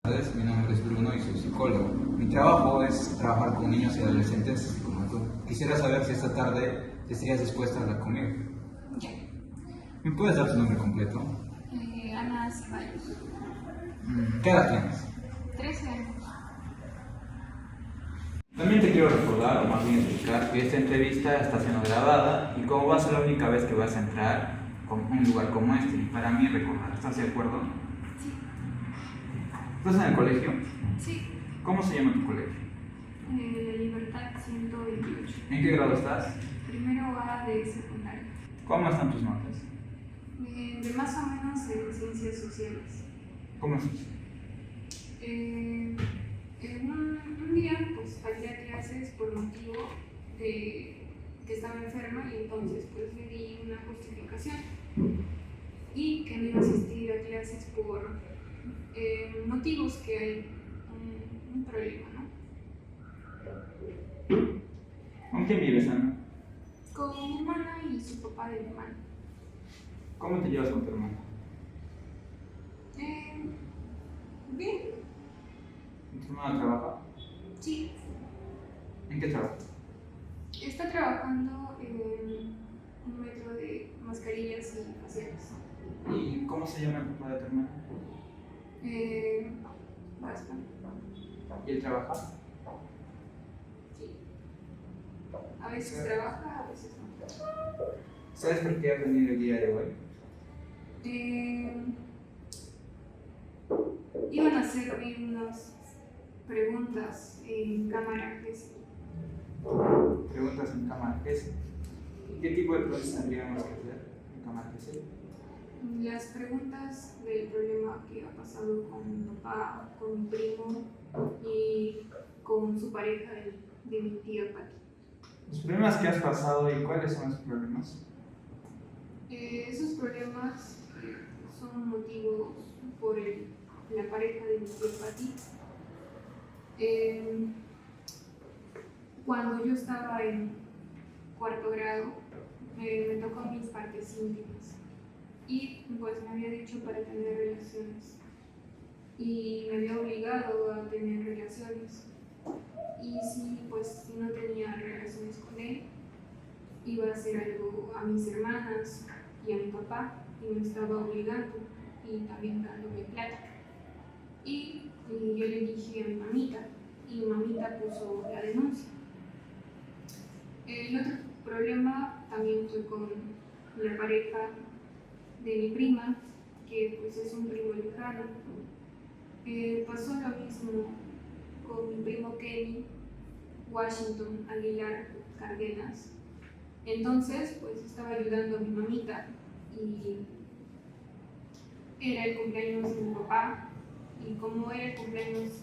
Mi nombre es Bruno y soy psicólogo. Mi trabajo es trabajar con niños y adolescentes así como tú. Quisiera saber si esta tarde estarías dispuesta a hablar conmigo. Ya. ¿Me puedes dar tu nombre completo? Ana Ceballos. ¿Qué edad tienes? 13 años. También te quiero recordar, o más bien explicar, que esta entrevista está siendo grabada y como va a ser la única vez que vas a entrar a un lugar como este, y para mí recordar, ¿estás de acuerdo? Sí. ¿Estás en el colegio? Sí. ¿Cómo se llama tu colegio? La Libertad 128. ¿En qué grado estás? Primero A de secundaria. ¿Cómo están tus notas? De más o menos en ciencias sociales. ¿Cómo es? Un día pues falté a clases por motivo de que estaba enferma y entonces pues le di una justificación y que no iba a asistir a clases por motivos que hay un problema, ¿no? ¿Con quién vives, Ana? Con mi hermana y su papá de mi hermana. ¿Cómo te llevas con tu hermana? Bien. ¿Tu hermana trabaja? Sí. ¿En qué trabaja? Está trabajando en un metro de mascarillas y faciales. ¿Y cómo se llama el papá de tu hermana? Basta. ¿Y él trabaja? Sí. A veces trabaja, a veces no. ¿Sabes por qué has venido el día de hoy? Iban a hacerme unas preguntas en cámara GES. Preguntas en cámara GES. ¿Qué tipo de preguntas tendríamos que hacer en cámara GES? Las preguntas del problema que ha pasado con mi papá, con mi primo y con su pareja de mi tía Pati. Los problemas que has pasado y cuáles son los problemas. Esos problemas son motivos por la pareja de mi tía Pati. Cuando yo estaba en cuarto grado, me tocó mis partes íntimas y pues me había dicho para tener relaciones y me había obligado a tener relaciones y si no tenía relaciones con él iba a hacer algo a mis hermanas y a mi papá y me estaba obligando y también dándome plata y yo le dije a mi mamita y mi mamita puso la denuncia. El otro problema también fue con la pareja de mi prima, que pues es un primo lejano. Pasó lo mismo con mi primo Kenny Washington Aguilar Cárdenas. Entonces pues estaba ayudando a mi mamita y era el cumpleaños de mi papá y como era el cumpleaños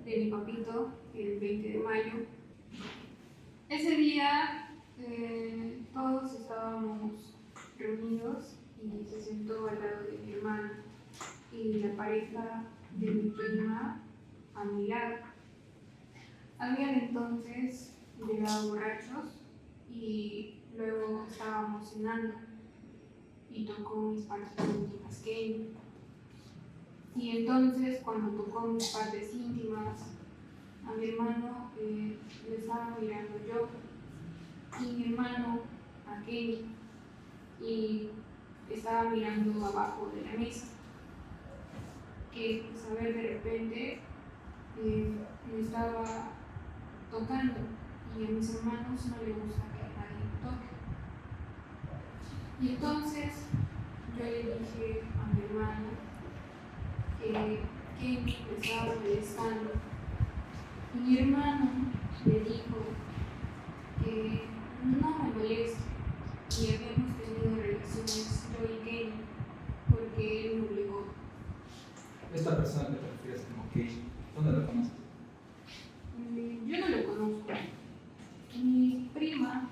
de mi papito el 20 de mayo, ese día todos estábamos reunidos y se sentó al lado de mi hermana y la pareja de mi prima a mi lado. Habían entonces llegado borrachos y luego estábamos cenando y tocó mis partes íntimas Kenny. Y entonces cuando tocó mis partes íntimas a mi hermano le estaba mirando yo y mi hermano a Kenny y estaba mirando abajo de la mesa que pues a ver de repente me estaba tocando y a mis hermanos no les gusta que nadie toque y entonces yo le dije a mi hermano que Kenny me estaba molestando y mi hermano le dijo que no me moleste y habíamos tenido relaciones yo y Kenny porque él me obligó. Esta persona que te refieres como que, ¿dónde la conoces? Yo no lo conozco. Mi prima,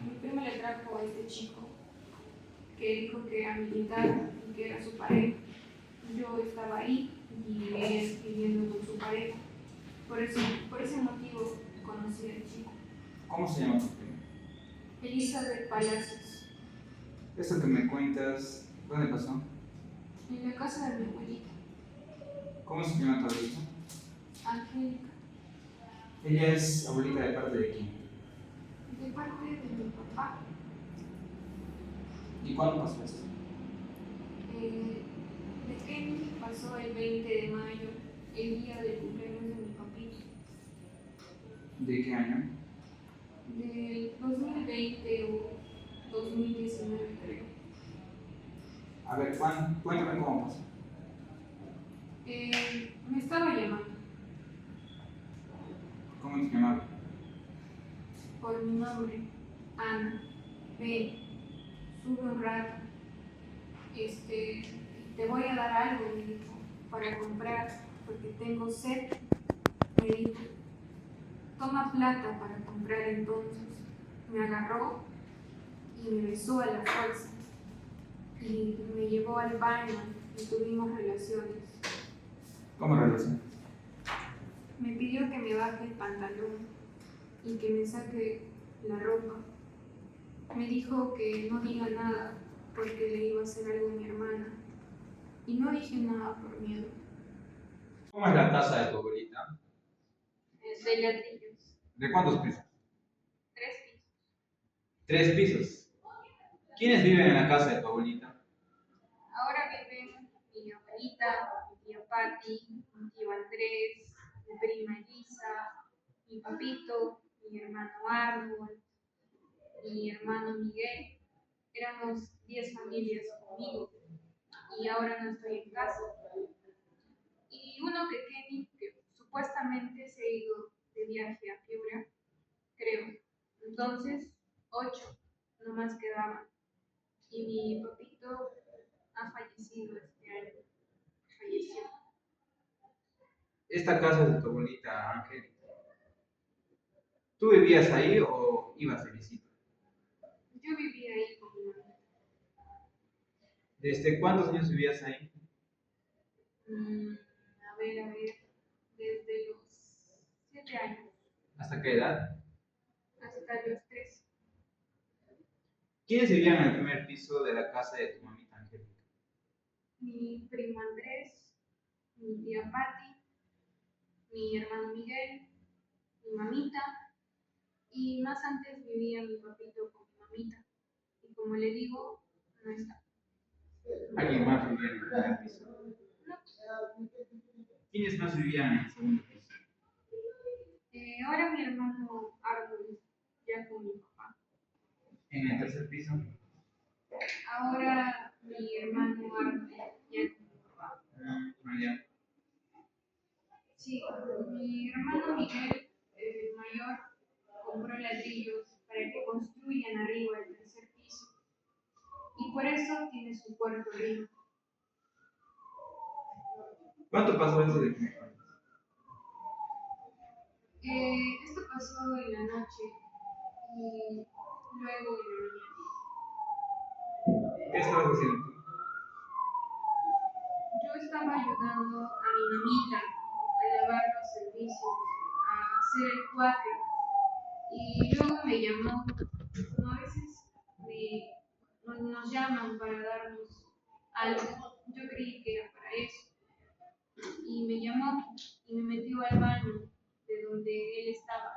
mi prima le trajo a este chico que dijo que era militar y que era su pareja. Yo estaba ahí y él viviendo con su pareja. Por ese motivo conocí al chico. ¿Cómo se llama tu prima? Elizabeth Palacios. Esto que me cuentas, ¿dónde pasó? En la casa de mi abuelita. ¿Cómo se llama tu abuelita? Angélica, Ella es abuelita de parte de quién. de parte de mi papá. ¿Y cuándo pasó esto? De Kenny pasó el 20 de mayo, el día del cumpleaños de mi papito, ¿De qué año? del 2020 o 2019 creo. A ver, cuéntame cómo pasó. Me estaba llamando ¿Cómo te llamaba? por mi nombre, Ana. Ven, sube un rato. Te voy a dar algo, me dijo, para comprar, porque tengo sed. Me dijo, toma plata para comprar entonces. Me agarró y me besó a la fuerza y me llevó al baño y tuvimos relaciones. ¿Cómo relación? Me pidió que me baje el pantalón y que me saque la ropa. Me dijo que no diga nada porque le iba a hacer algo a mi hermana. Y no dije nada por miedo. ¿Cómo es la casa de tu abuelita? De ladrillos. ¿De cuántos pisos? 3 pisos. 3 pisos. ¿Quiénes viven en la casa de tu abuelita? Ahora viven mi abuelita, mi tía Patti, mi tío Andrés, mi prima Elisa, mi papito, mi hermano Arnold, mi hermano Miguel. Éramos 10 familias conmigo y ahora no estoy en casa. Y uno que Kenny, que supuestamente se ha ido de viaje a Piura, creo. Entonces, 8 nomás quedaban. Y mi papito ha fallecido este año. Falleció. Esta casa es de tu abuelita, Ángel. ¿Tú vivías ahí o ibas de visita? Yo vivía ahí con mi mamá. ¿Desde cuántos años vivías ahí? A ver, desde los 7 años ¿Hasta qué edad? hasta los 13. ¿Quiénes vivían en el primer piso de la casa de tu mamita, Angélica? Mi primo Andrés, mi tía Patti, mi hermano Miguel, mi mamita, y más antes vivía mi papito con mi mamita. Y como le digo, no está. ¿Alguien más vivía en el primer piso? No. ¿Quiénes más vivían en el segundo piso? Ahora mi hermano Arnold, ya con mi papá. ¿En el tercer piso? Ahora mi hermano Arnold, ya con mi papá. Ya. Sí, mi hermano Miguel, el mayor, compró ladrillos para que construyan arriba el tercer piso. Y por eso tiene su cuarto arriba. ¿Cuánto pasó eso de que me cuentas? Esto pasó en la noche y luego en la mañana. ¿Qué estabas haciendo tú? Yo estaba ayudando a mi mamita a lavar los servicios, a hacer el cuatro. Y luego me llamó, como a veces nos llaman para darnos algo. Yo creí que era para eso. Y me llamó y me metió al baño de donde él estaba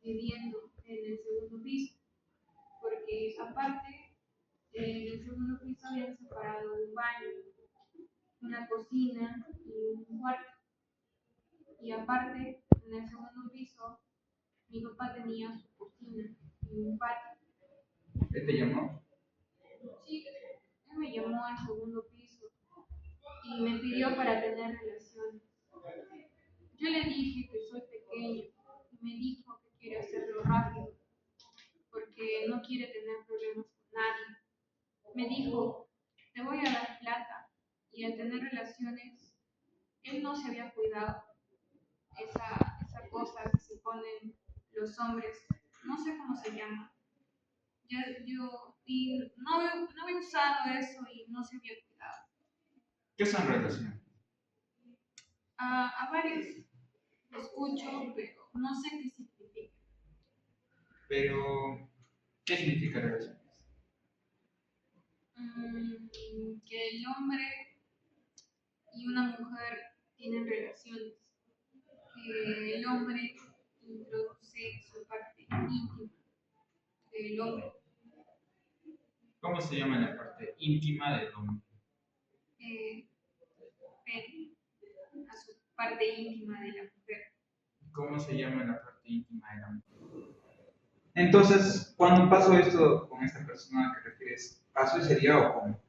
viviendo en el segundo piso. Porque aparte, en el segundo piso habían separado un baño, una cocina y un cuarto. Y aparte, en el segundo piso, mi papá tenía su cocina y un patio. ¿Él te llamó? Sí, él me llamó al segundo piso y me pidió para tener relaciones. Yo le dije que soy pequeño y me dijo que quiere hacerlo rápido porque no quiere tener problemas con nadie. Me dijo, te voy a dar plata y al tener relaciones, él no se había cuidado. Esa cosa que se ponen los hombres, no sé cómo se llama. Y no había usado eso y no se había cuidado. ¿Qué son relaciones? A varios escucho, pero no sé qué significa. Pero, ¿qué significa relaciones? Que el hombre y una mujer tienen relaciones, que el hombre introduce su parte íntima del hombre, ¿Cómo se llama la parte íntima del hombre? eh, pene, a su parte íntima de la mujer. ¿Cómo se llama la parte íntima del hombre? Entonces, cuando pasó esto con esta persona que refieres, ¿pasó ese día o cómo?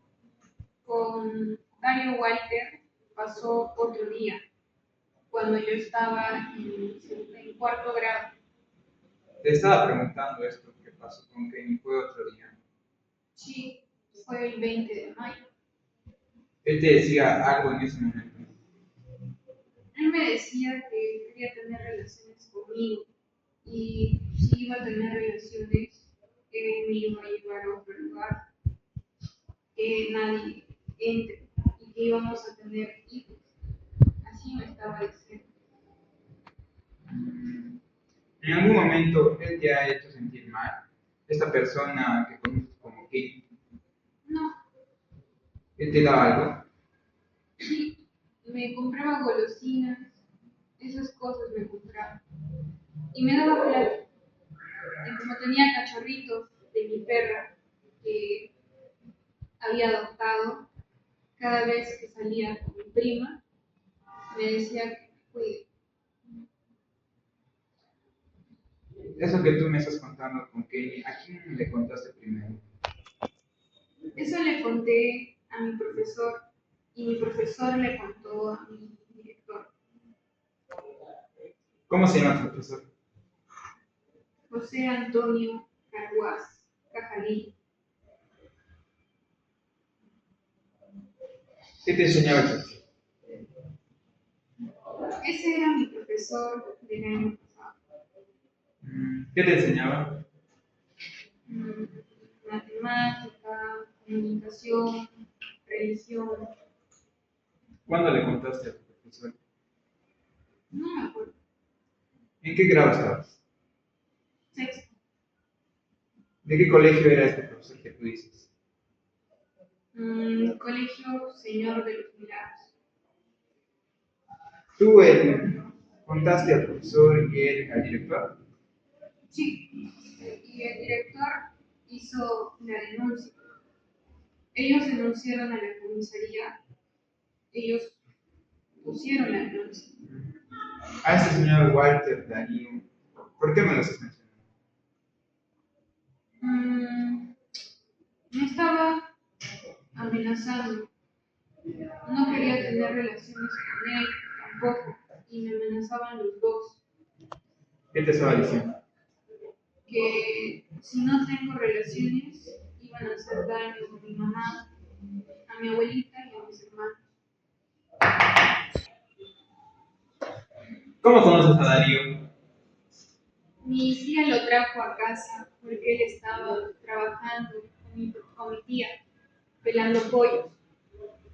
Con Dario Walter pasó otro día, cuando yo estaba en cuarto grado. Te estaba preguntando esto, ¿qué pasó con Kenny? Fue otro día. Sí, fue el 20 de mayo. Él te decía algo en ese momento. Él me decía que quería tener relaciones conmigo y si iba a tener relaciones, él me iba a llevar a otro lugar, que nadie entre y que íbamos a tener hijos. Así me estaba diciendo. En algún momento él te ha hecho sentir mal. Esta persona que conoces como Kenny, No, él te daba algo. sí, me compraba golosinas, esas cosas me compraba. Y me daba plata. Y como tenía cachorritos de mi perra que había adoptado, cada vez que salía con mi prima, me decía que me cuide. Eso que tú me estás contando con Kenny, ¿a quién le contaste primero? Eso le conté a mi profesor y mi profesor le contó a mi director, ¿Cómo se llama tu profesor? José Antonio Carguaz Cajalí. ¿Qué te enseñaba el profesor? Ese era mi profesor del año pasado. ¿Qué te enseñaba? Mm, Matemática, comunicación, religión, ¿Cuándo le contaste a tu profesor? no me acuerdo, ¿En qué grado estabas? sexto, ¿De qué colegio era este profesor que tú dices? Colegio Señor de los Milagros. ¿Tú contaste al profesor y él al director? Sí, y el director hizo la denuncia. Ellos denunciaron a la comisaría, ellos pusieron la denuncia. A ese señor Walter Darío, ¿por qué me lo estás mencionando? Mm, Me estaba amenazando, no quería tener relaciones con él tampoco, y me amenazaban los dos, ¿Qué te estaba diciendo? que si no tengo relaciones iban a hacer daño a mi mamá, a mi abuelita y a mis hermanos. ¿Cómo conoces a Darío? Mi tía lo trajo a casa porque él estaba trabajando con mi tía, pelando pollos.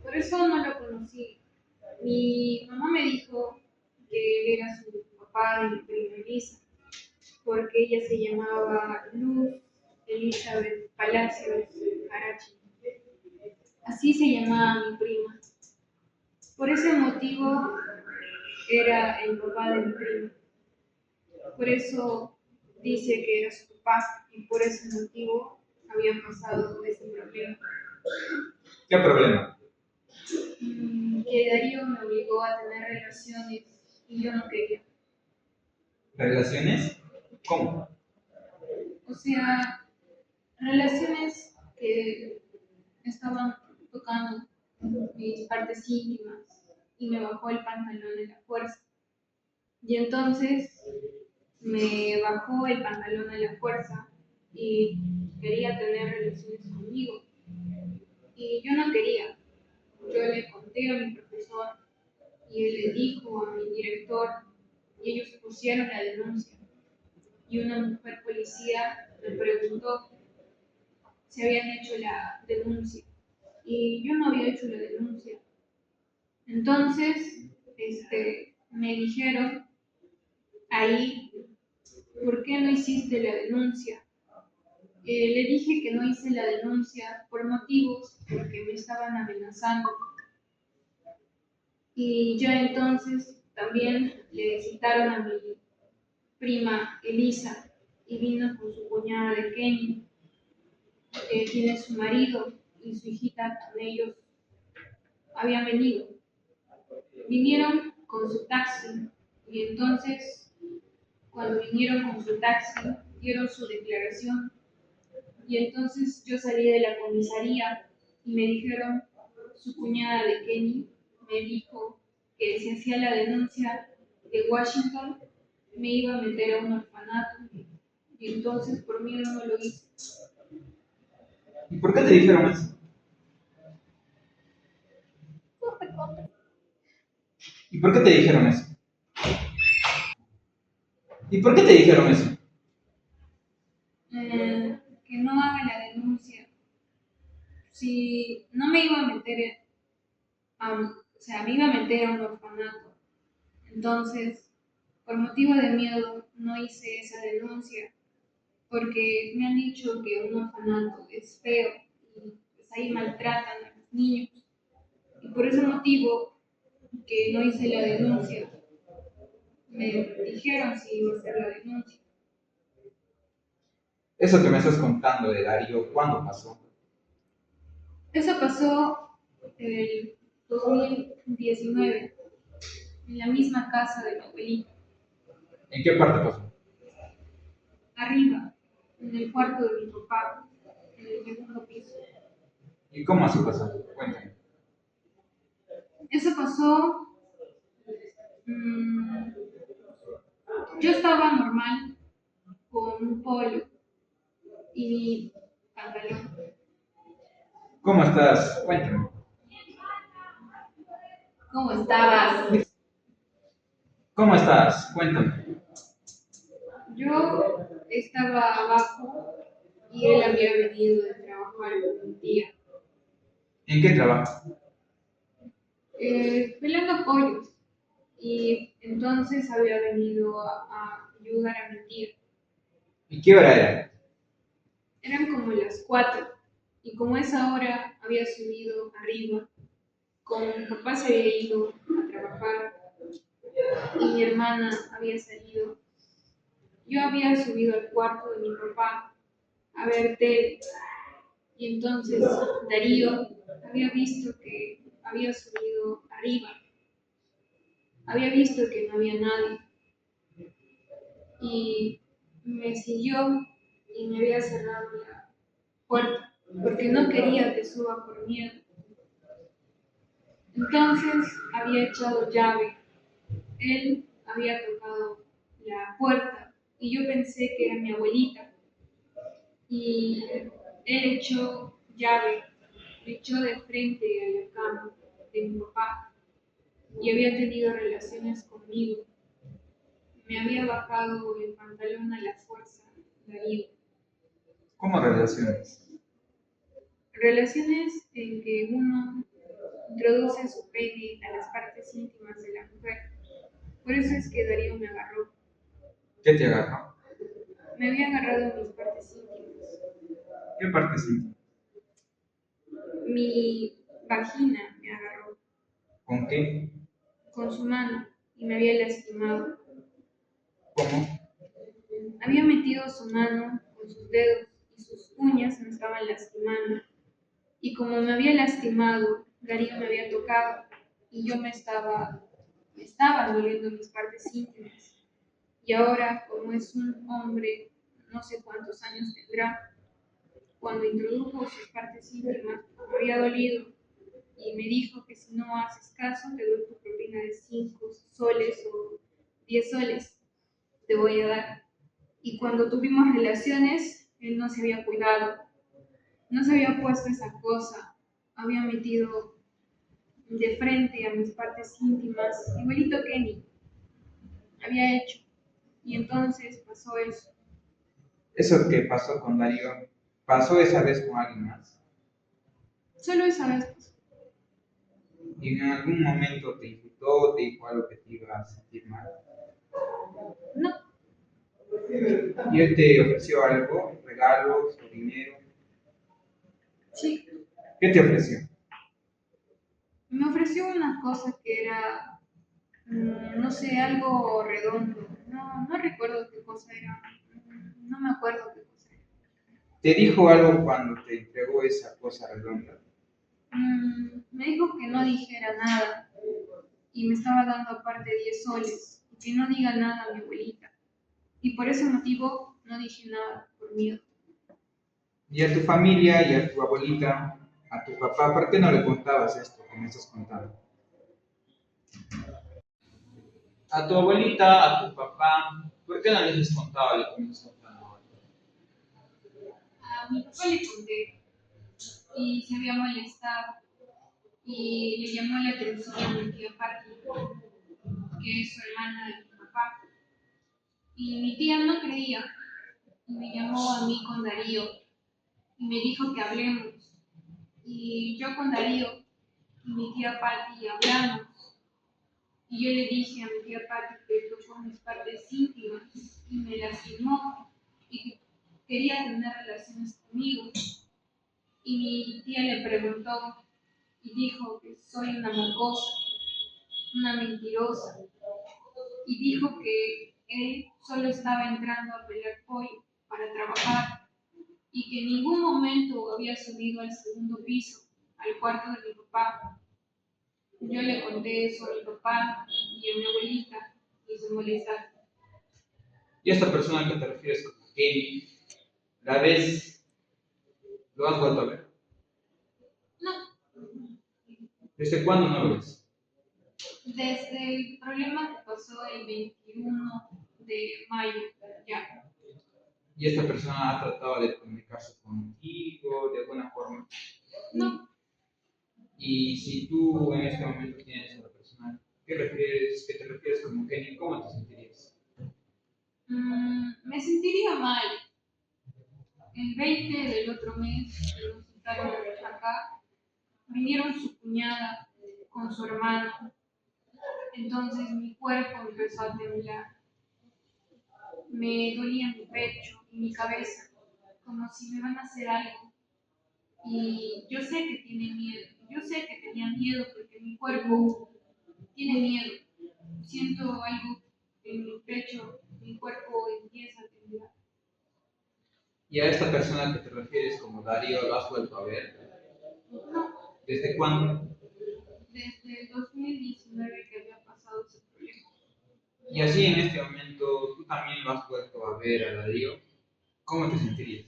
Por eso no lo conocí. Mi mamá me dijo que él era su papá de mi prima Elisa, porque ella se llamaba Luz Elizabeth Palacios Arachi. Así se llamaba mi prima. Por ese motivo era el papá de mi prima. Por eso dice que era su papá y por ese motivo había pasado ese problema. ¿Qué problema? Que Darío me obligó a tener relaciones y yo no quería. ¿Relaciones? ¿Cómo? O sea, relaciones que estaban tocando mis partes íntimas y me bajó el pantalón de la fuerza. Y entonces me bajó el pantalón a la fuerza y quería tener relaciones conmigo. Y yo no quería. Yo le conté a mi profesor y él le dijo a mi director y ellos pusieron la denuncia. Y una mujer policía me preguntó si habían hecho la denuncia. Y yo no había hecho la denuncia. Entonces, me dijeron ahí, ¿por qué no hiciste la denuncia? Le dije que no hice la denuncia por motivos porque me estaban amenazando. Y ya entonces también le citaron a mi prima Elisa y vino con su cuñada de Kenny, que tiene su marido y su hijita con ellos habían venido. Vinieron con su taxi y entonces cuando vinieron con su taxi dieron su declaración y entonces yo salí de la comisaría y me dijeron, su cuñada de Kenny me dijo que si hacía la denuncia de Washington me iba a meter a un orfanato y entonces por mí no lo hice. ¿Y por qué te dijeron eso? ¿Y por qué te dijeron eso? ¿Y por qué te dijeron eso? Que no haga la denuncia. Si no me iba a meter o sea, me iba a meter a un orfanato. Entonces, por motivo de miedo, no hice esa denuncia, porque me han dicho que un orfanato es feo y pues ahí maltratan a los niños. Y por ese motivo que no hice la denuncia, me dijeron si iba a hacer la denuncia. Eso que me estás contando de Darío, ¿cuándo pasó? Eso pasó el 2019, en la misma casa de mi abuelita, ¿En qué parte pasó? arriba, en el cuarto de mi papá, en el segundo piso. ¿Y cómo así pasó? Cuéntame. Eso pasó, mm, yo estaba normal con un polo y mi pantalón. ¿Cómo estás? Cuéntame. ¿Cómo estabas? ¿Cómo estás? Cuéntame. Yo estaba abajo y él había venido de trabajar con mi tía, ¿En qué trabajas? pelando pollos. Y entonces había venido a ayudar a mi tía. ¿Y qué hora era? Eran como las 4 y como esa hora había subido arriba, como mi papá se había ido a trabajar y mi hermana había salido, yo había subido al cuarto de mi papá a ver tele y entonces Darío había visto que había subido arriba, había visto que no había nadie y me siguió y me había cerrado la puerta porque no quería que suba por miedo. Entonces había echado llave. Él había tocado la puerta y yo pensé que era mi abuelita. Y él echó llave, me echó de frente a la cama de mi papá y había tenido relaciones conmigo. Me había bajado el pantalón a la fuerza, Darío. ¿Cómo relaciones? Relaciones en que uno introduce su pene a las partes íntimas de la mujer. Por eso es que Darío me agarró. ¿Qué te agarró? Me había agarrado en mis partes íntimas. ¿Qué parte sí? Mi vagina me agarró ¿Con qué? con su mano y me había lastimado. ¿Cómo? Había metido su mano con sus dedos y sus uñas me estaban lastimando. Y como me había lastimado, Darío me había tocado y yo me estaban doliendo mis partes íntimas. Y ahora, como es un hombre, no sé cuántos años tendrá, cuando introdujo sus partes íntimas, me había dolido y me dijo que si no haces caso, te doy tu propina de 5 soles o 10 soles, te voy a dar. Y cuando tuvimos relaciones, él no se había cuidado, no se había puesto esa cosa, había metido de frente a mis partes íntimas, igualito Kenny, había hecho. Y entonces pasó eso. Eso que pasó con Darío, ¿pasó esa vez con alguien más? Solo esa vez pasó. ¿Y en algún momento te insultó, te dijo algo que te iba a sentir mal? No, ¿Y él te ofreció algo, regalos o dinero? sí, ¿Qué te ofreció? Me ofreció una cosa que era, no sé, algo redondo. No recuerdo qué cosa era. No me acuerdo qué cosa era. ¿Te dijo algo cuando te entregó esa cosa redonda? Me dijo que no dijera nada y me estaba dando aparte 10 soles y que no diga nada a mi abuelita. Y por ese motivo no dije nada, por miedo. Y a tu familia y a tu abuelita, a tu papá, ¿por qué no le contabas esto que me estás contando? A tu abuelita, a tu papá, ¿por qué no les has contado lo que me estás contando ahora? A mi papá le conté y se había molestado y le llamó la atención a mi tía Patti, que es su hermana de mi papá. Y mi tía no creía y me llamó a mí con Darío y me dijo que hablemos. Y yo con Darío y mi tía Patti hablamos. Y yo le dije a mi tía Patti que tocó mis partes íntimas y me lastimó y que quería tener relaciones conmigo. Y mi tía le preguntó y dijo que soy una mocosa, una mentirosa. Y dijo que él solo estaba entrando a pelear pollo para trabajar y que en ningún momento había subido al segundo piso, al cuarto de mi papá. Yo le conté eso a mi papá y a mi abuelita y se molestaron. Y esta persona a la que te refieres como Kenny, la vez lo has vuelto a ver. No, ¿Desde cuándo no lo ves? desde el problema que pasó el 21 de mayo, ya. Y esta persona ha tratado de comunicarse contigo de alguna forma. No, Y si tú en este momento tienes a la persona que te refieres como Kenny, ¿cómo te sentirías? me sentiría mal. El 20 del otro mes que nos citaron acá, vinieron su cuñada con su hermano. Entonces mi cuerpo empezó a temblar. Me dolía mi pecho y mi cabeza, como si me van a hacer algo. Y yo sé que tiene miedo. Yo sé que tenía miedo porque mi cuerpo tiene miedo. Siento algo en mi pecho, mi cuerpo empieza a temblar. Y a esta persona que te refieres como Darío, ¿lo has vuelto a ver? No, ¿Desde cuándo? desde el 2019 que había pasado ese problema. Y así en este momento tú también lo has vuelto a ver a Darío, ¿cómo te sentirías?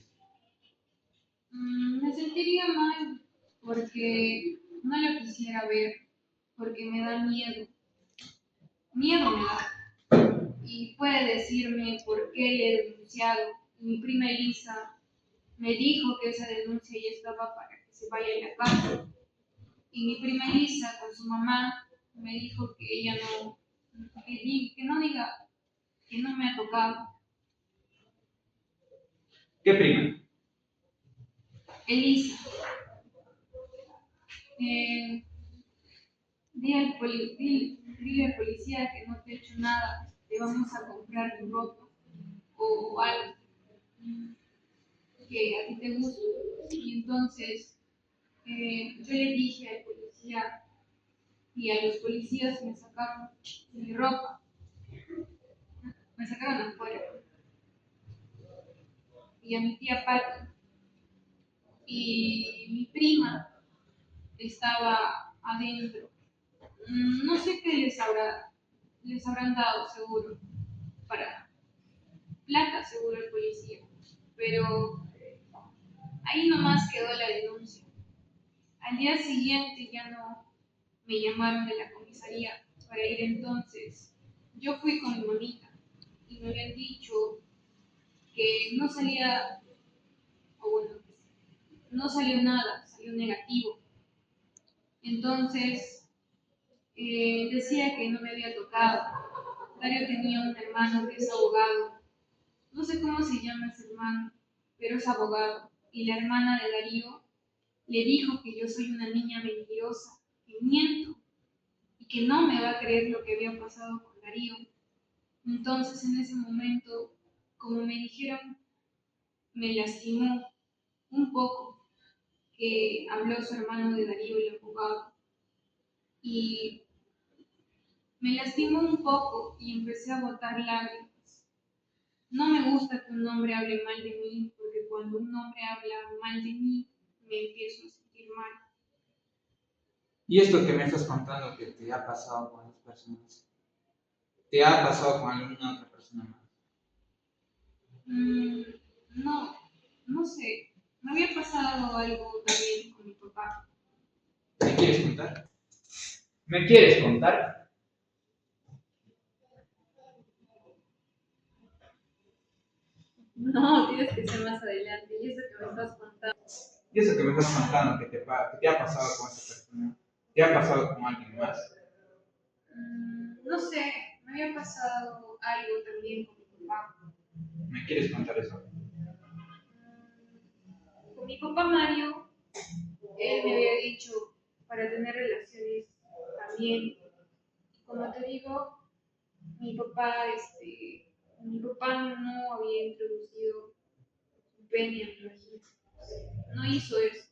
Me sentiría mal porque no lo quisiera ver, porque me da miedo. Miedo me da. Y puede decirme por qué le he denunciado. Mi prima Elisa me dijo que esa denuncia ya estaba para que se vaya a la cárcel. Y mi prima Elisa con su mamá me dijo que ella no, que no diga que no me ha tocado. ¿Qué prima? Elisa, eh, dile al policía que no te he hecho nada, te vamos a comprar tu ropa o algo que a ti te guste. Y entonces yo le dije al policía y a los policías me sacaron mi ropa, me sacaron afuera y a mi tía Patti y mi prima estaba adentro. No sé qué les habrán dado seguro para plata seguro el policía, pero ahí nomás quedó la denuncia. Al día siguiente ya no me llamaron de la comisaría para ir entonces. Yo fui con mi mamita y me habían dicho que no salía, o bueno, no salió nada, salió negativo. Entonces decía que no me había tocado. Dario tenía un hermano que es abogado. No sé cómo se llama ese hermano, pero es abogado. Y la hermana de Darío le dijo que yo soy una niña mentirosa, que miento y que no me va a creer lo que había pasado con Darío. Entonces en ese momento, como me dijeron, me lastimó un poco que habló su hermano de Darío, el abogado. y me lastimó un poco y empecé a botar lágrimas. No me gusta que un hombre hable mal de mí, porque cuando un hombre habla mal de mí, me empiezo a sentir mal. Y esto que me estás contando que te ha pasado con las personas, ¿te ha pasado con alguna otra persona más? Mm, no, no sé. Me había pasado algo también con mi papá. ¿Me quieres contar? ¿Me quieres contar? No, tienes que ser más adelante. Y eso que me estás contando. Y eso que me estás contando que te ha pasado con esa persona, ¿te ha pasado con alguien más? No sé, me había pasado algo también con mi papá. ¿Me quieres contar eso? Con mi papá Mario, él me había dicho para tener relaciones también. Como te digo, mi papá, mi papá no había introducido su pene en mi vagina. No hizo eso.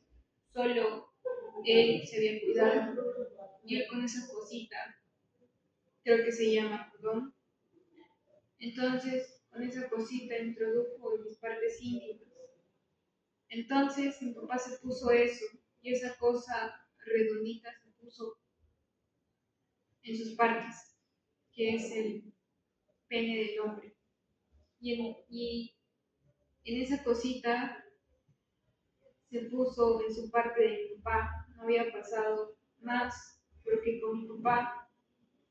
Solo él se había cuidado. Y él con esa cosita, creo que se llama condón. Entonces, con esa cosita introdujo en mis partes íntimas. Entonces, mi papá se puso eso y esa cosa redondita se puso en sus partes, que es el pene del hombre. Y en esa cosita se puso en su parte de mi papá. No había pasado más, porque con mi papá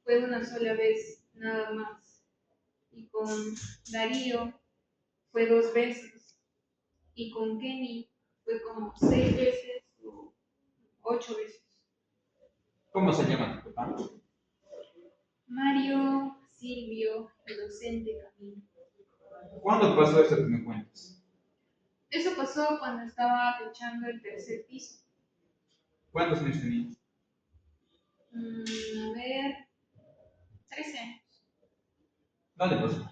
fue una sola vez nada más. Y con Darío fue 2 veces. Y con Kenny fue como 6 veces o 8 veces. ¿Cómo se llama tu papá? Mario, Silvio, Inocente Camino. ¿Cuándo pasó eso que me cuentas? Eso pasó cuando estaba techando el tercer piso. ¿Cuántos años tenías? A ver, 13 años. ¿Dónde pasó?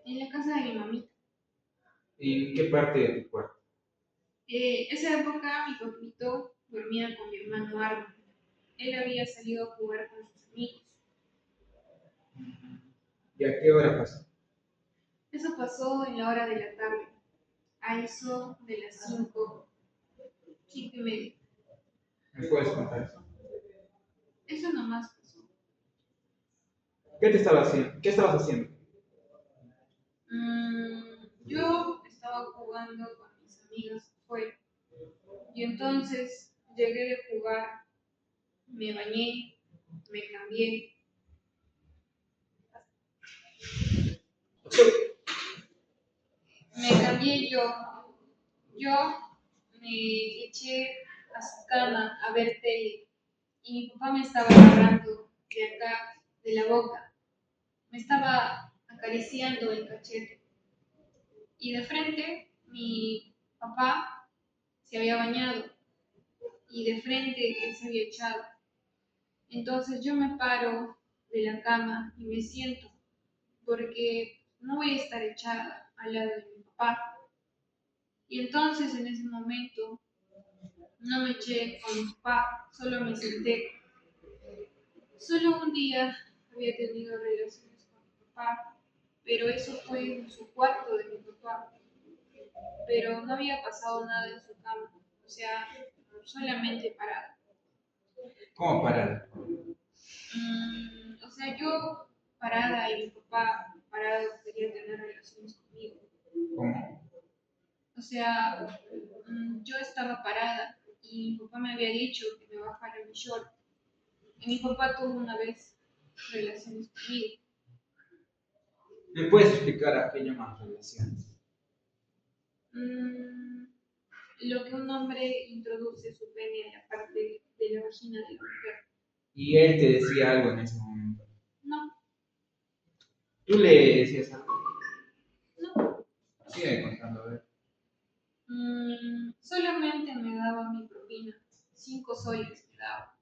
En la casa de mi mamita. ¿Y en qué parte de tu cuarto? Esa época mi papito dormía con mi hermano Arno. Él había salido a jugar con sus amigos. ¿Y a qué hora pasó? Eso pasó en la hora de la tarde, a eso de las 5, 5:30. ¿Me puedes contar eso? Eso nomás pasó. ¿Qué te estaba haciendo? ¿Qué estabas haciendo? Yo estaba jugando con mis amigas afuera y entonces llegué de jugar, me bañé, me cambié, yo me eché a su cama a ver tele y mi papá me estaba agarrando de acá, de la boca, me estaba acariciando el cachete y de frente mi papá se había bañado y de frente él se había echado. Entonces yo me paro de la cama y me siento porque no voy a estar echada al lado de mi papá. Y entonces en ese momento no me eché con mi papá, solo me senté. Solo un día había tenido relaciones con mi papá, pero eso fue en su cuarto de mi papá. Pero no había pasado nada en su cama, o sea, solamente parada. ¿Cómo parar? O sea, yo parada y mi papá parado quería tener relaciones conmigo. ¿Cómo? O sea, yo estaba parada y mi papá me había dicho que me bajara mi short. Y mi papá tuvo una vez relaciones conmigo. ¿Me puedes explicar a qué llamas relaciones? Mm, lo que un hombre introduce su pene en la parte de la vagina de la mujer. Y él te decía algo en ese momento. No, ¿Tú le decías algo? no. Sigue contando, a ver. Solamente me daba mi propina. 5 soles me daba.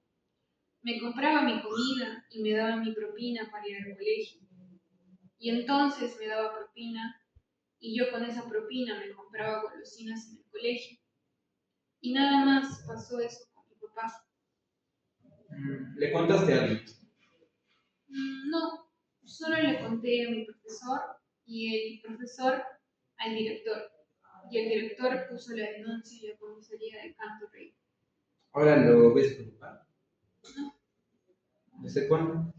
Me compraba mi comida y me daba mi propina para ir al colegio. Y entonces me daba propina y yo con esa propina me compraba golosinas en el colegio. Y nada más pasó eso con mi papá. ¿Le contaste a alguien? No, solo le conté a mi profesor y el profesor al director. Y el director puso la denuncia en la comisaría de Canto Rey. ¿Ahora lo ves preocupado? ¿Desde cuándo?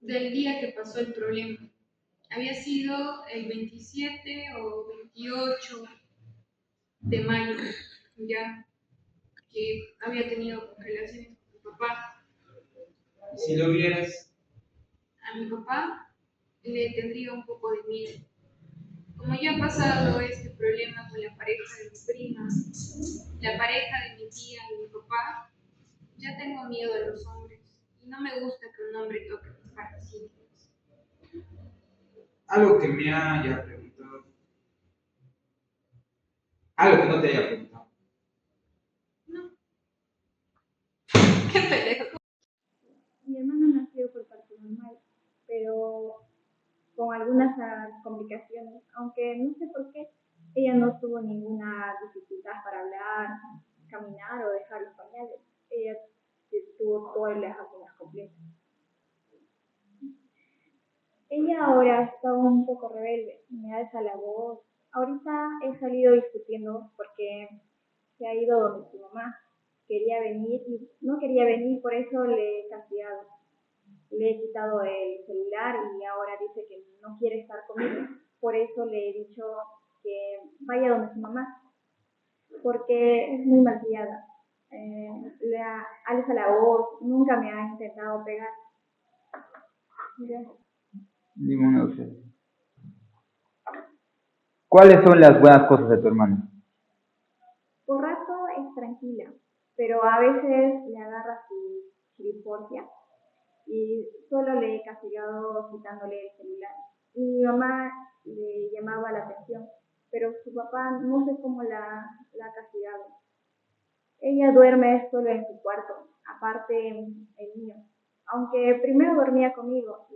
Del día que pasó el problema. Había sido el 27 o 28 de mayo, ya que había tenido relaciones con mi papá. Si lo vieras, A mi papá le tendría un poco de miedo. Como ya ha pasado este problema con la pareja de mi prima, la pareja de mi tía y mi papá, ya tengo miedo a los hombres y no me gusta que un hombre toque mis partes íntimas. algo que me haya preguntado, algo que no te haya preguntado. No, qué pendejo. Mi hermana nació por parto normal, pero con algunas complicaciones, aunque no sé por qué, ella no tuvo ninguna dificultad para hablar, caminar o dejar los pañales. Ella tuvo todas las vacunas completas. Ella ahora está un poco rebelde, me alza la voz. Ahorita he salido discutiendo porque se ha ido donde su mamá. Quería venir y no quería venir, por eso le he castigado. Le he quitado el celular y ahora dice que no quiere estar conmigo. Por eso le he dicho que vaya donde su mamá, porque es muy malcriada. Le alza la voz, nunca me ha intentado pegar. Mira. Dime una opción. ¿Cuáles son las buenas cosas de tu hermana? Por rato es tranquila, pero a veces le agarra su chiriporcia y solo le he castigado quitándole el celular. Y mi mamá le llamaba la atención, pero su papá no sé cómo la ha castigado. Ella duerme solo en su cuarto, aparte el mío, aunque primero dormía conmigo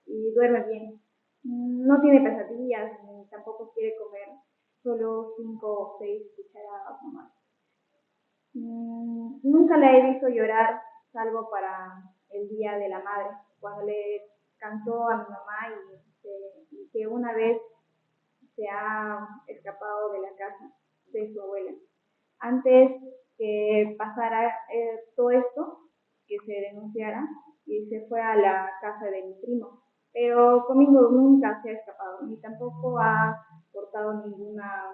y duerme bien. No tiene pesadillas ni tampoco quiere comer solo 5 o 6 cucharadas nomás. Nunca la he visto llorar, salvo para el Día de la Madre, cuando le cantó a mi mamá y que una vez se ha escapado de la casa de su abuela. Antes que pasara todo esto, que se denunciara, y se fue a la casa de mi primo. Pero conmigo nunca se ha escapado, ni tampoco ha cortado ninguna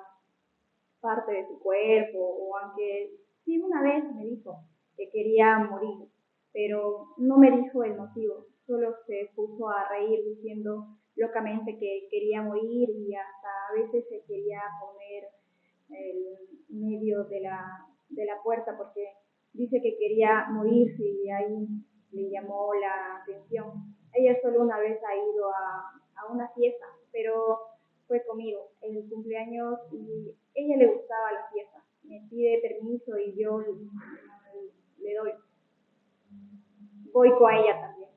parte de su cuerpo, o aunque sí una vez me dijo que quería morir, pero no me dijo el motivo, solo se puso a reír diciendo locamente que quería morir y hasta a veces se quería poner el medio de la puerta porque dice que quería morirse y ahí le llamó la atención. Ella solo una vez ha ido a una fiesta, pero fue conmigo en el cumpleaños y ella le gustaba la fiesta. Me pide permiso y yo le doy. Voy con ella también.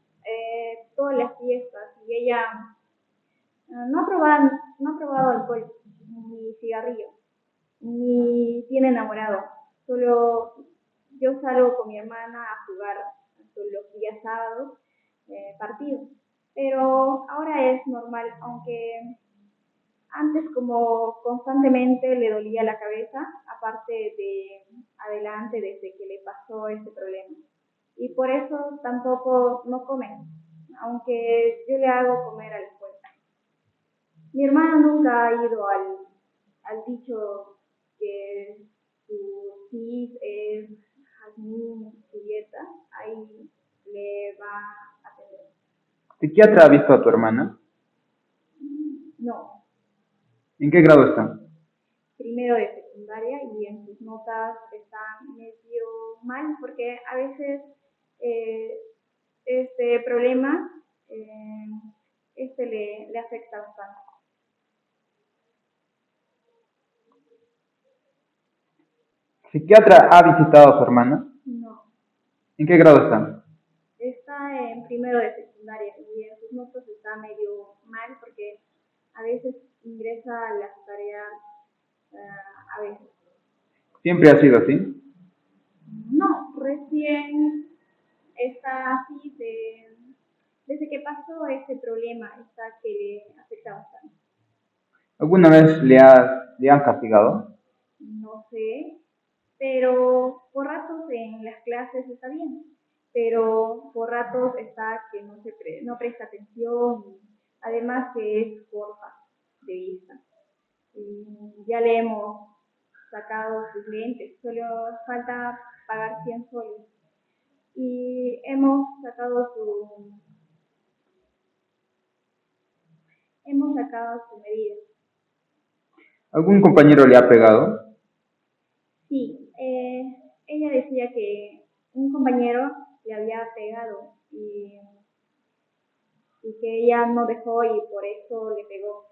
Todas las fiestas y ella no ha probado alcohol ni cigarrillo ni tiene enamorado. Solo yo salgo con mi hermana a jugar los días sábados partidos. Pero ahora es normal, aunque antes como constantemente le dolía la cabeza, aparte de adelante desde que le pasó ese problema. Y por eso tampoco no come, aunque yo le hago comer a la escuela. Mi hermana nunca ha ido al dicho que su cis es Jazmín Julieta, ahí le va a atender. ¿Psiquiatra ha visto a tu hermana? No, ¿En qué grado está? primero de secundaria y en sus notas está medio mal porque a veces eh, este problema le afecta bastante. ¿Psiquiatra ha visitado a su hermana? No, ¿En qué grado está? está en primero de secundaria y en sus notas está medio mal porque a veces ingresa a las tareas a veces. ¿Siempre ha sido así? No, recién está así desde que pasó ese problema, está que le afecta bastante. ¿Alguna vez le han castigado? No sé, pero por ratos en las clases está bien, pero por ratos está que no presta atención, y además que es porfa de vista. Y ya le hemos sacado sus lentes, solo falta pagar 100 soles. Y hemos sacado su medida. ¿Algún compañero le ha pegado? Sí, ella decía que un compañero le había pegado y que ella no dejó y por eso le pegó.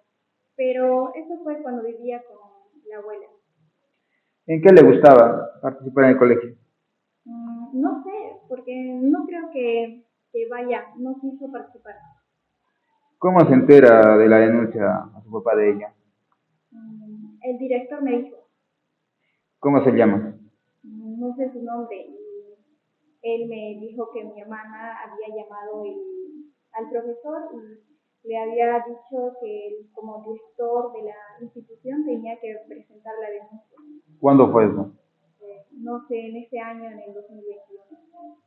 Pero eso fue cuando vivía con la abuela. ¿En qué le gustaba participar en el colegio? No sé, porque no creo que vaya, no quiso participar. ¿Cómo se entera de la denuncia a su papá de ella? El director me dijo, ¿Cómo se llama? no sé su nombre, y él me dijo que mi hermana había llamado al profesor y le había dicho que él, como director de la institución tenía que presentar la denuncia. ¿Cuándo fue eso? No sé, en este año, en el 2021.